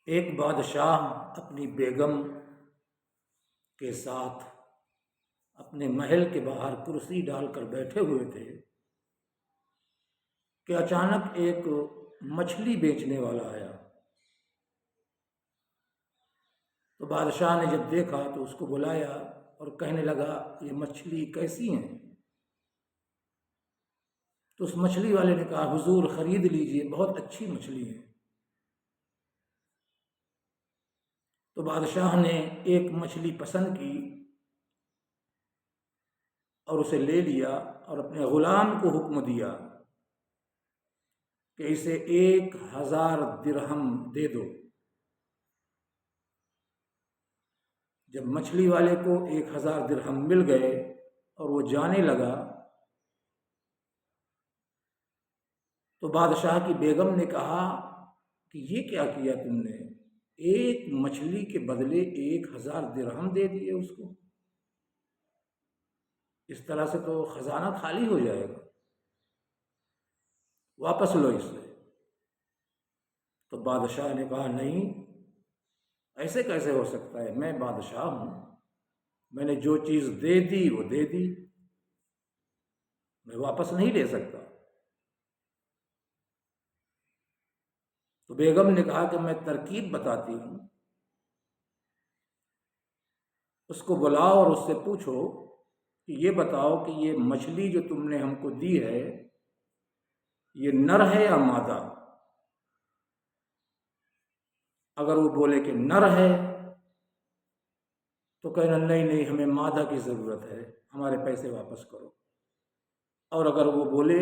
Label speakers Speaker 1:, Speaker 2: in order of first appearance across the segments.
Speaker 1: ایک بادشاہ اپنی بیگم کے ساتھ اپنے محل کے باہر کرسی ڈال کر بیٹھے ہوئے تھے کہ اچانک ایک مچھلی بیچنے والا آیا۔ تو بادشاہ نے جب دیکھا تو اس کو بلایا اور کہنے لگا، یہ مچھلی کیسی ہیں؟ تو اس مچھلی والے نے کہا، حضور خرید لیجئے، بہت اچھی مچھلی ہے۔ تو بادشاہ نے ایک مچھلی پسند کی اور اسے لے لیا اور اپنے غلام کو حکم دیا کہ اسے 1000 درہم دے دو۔ جب مچھلی والے کو 1000 درہم مل گئے اور وہ جانے لگا تو بادشاہ کی بیگم نے کہا کہ یہ کیا کیا تم نے؟ ایک مچھلی کے بدلے 1000 درہم دے دیے اس کو، اس طرح سے تو خزانہ خالی ہو جائے گا، واپس لو اسے۔ تو بادشاہ نے کہا، نہیں، ایسے کیسے ہو سکتا ہے؟ میں بادشاہ ہوں، میں نے جو چیز دے دی وہ دے دی، میں واپس نہیں لے سکتا۔ تو بیگم نے کہا کہ میں ترکیب بتاتی ہوں، اس کو بلاؤ اور اس سے پوچھو کہ یہ بتاؤ کہ یہ مچھلی جو تم نے ہم کو دی ہے یہ نر ہے یا مادہ؟ اگر وہ بولے کہ نر ہے تو کہنا نہیں ہمیں مادہ کی ضرورت ہے، ہمارے پیسے واپس کرو۔ اور اگر وہ بولے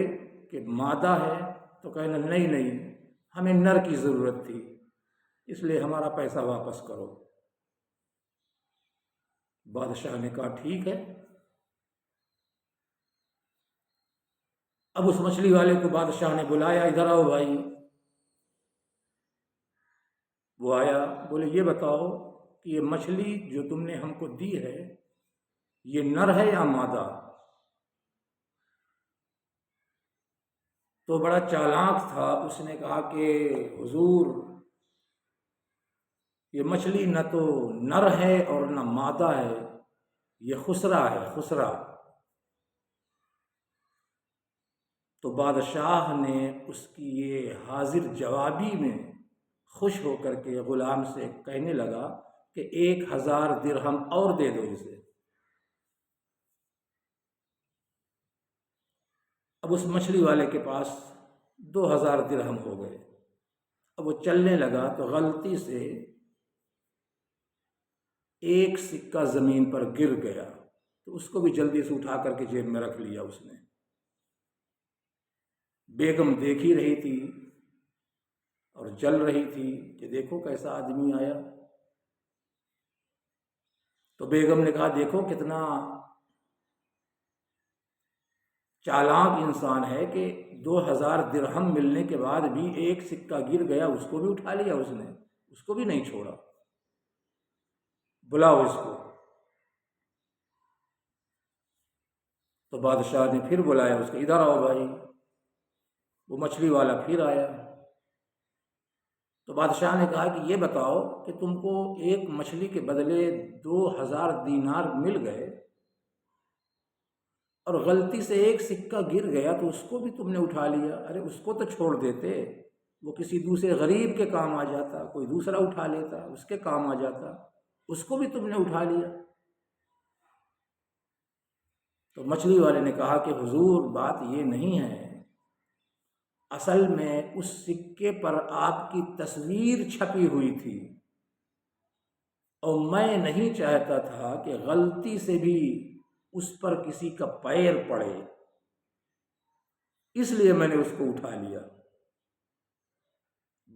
Speaker 1: کہ مادہ ہے تو کہنا نہیں ہمیں نر کی ضرورت تھی، اس لیے ہمارا پیسہ واپس کرو۔ بادشاہ نے کہا ٹھیک ہے۔ اب اس مچھلی والے کو بادشاہ نے بلایا، ادھر آؤ بھائی۔ وہ آیا، بولے یہ بتاؤ کہ یہ مچھلی جو تم نے ہم کو دی ہے یہ نر ہے یا مادہ؟ تو بڑا چالاک تھا، اس نے کہا کہ حضور یہ مچھلی نہ تو نر ہے اور نہ مادہ ہے، یہ خسرا ہے، خسرا۔ تو بادشاہ نے اس کی یہ حاضر جوابی میں خوش ہو کر کے غلام سے کہنے لگا کہ 1000 درہم اور دے دو اسے۔ اب اس مچھلی والے کے پاس 2000 درہم ہو گئے۔ اب وہ چلنے لگا تو غلطی سے ایک سکہ زمین پر گر گیا، تو اس کو بھی جلدی سے اٹھا کر کے جیب میں رکھ لیا اس نے۔ بیگم دیکھ ہی رہی تھی اور جل رہی تھی کہ دیکھو کیسا آدمی آیا۔ تو بیگم نے کہا دیکھو کتنا چالاک انسان ہے کہ 2000 درہم ملنے کے بعد بھی ایک سکہ گر گیا، اس کو بھی اٹھا لیا اس نے، اس کو بھی نہیں چھوڑا۔ بلاؤ اس کو۔ تو بادشاہ نے پھر بلایا اس کو، ادھر آؤ بھائی۔ وہ مچھلی والا پھر آیا۔ تو بادشاہ نے کہا کہ یہ بتاؤ کہ تم کو ایک مچھلی کے بدلے 2000 دینار مل گئے اور غلطی سے ایک سکہ گر گیا تو اس کو بھی تم نے اٹھا لیا۔ ارے اس کو تو چھوڑ دیتے، وہ کسی دوسرے غریب کے کام آ جاتا، کوئی دوسرا اٹھا لیتا، اس کے کام آ جاتا، اس کو بھی تم نے اٹھا لیا۔ تو مچھلی والے نے کہا کہ حضور بات یہ نہیں ہے، اصل میں اس سکے پر آپ کی تصویر چھپی ہوئی تھی اور میں نہیں چاہتا تھا کہ غلطی سے بھی اس پر کسی کا پیر پڑے، اس لیے میں نے اس کو اٹھا لیا۔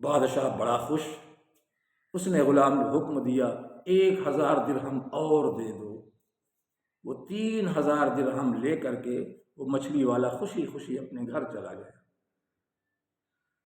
Speaker 1: بادشاہ بڑا خوش، اس نے غلام کو حکم دیا 1000 درہم اور دے دو۔ وہ 3000 درہم لے کر کے وہ مچھلی والا خوشی خوشی اپنے گھر چلا گیا۔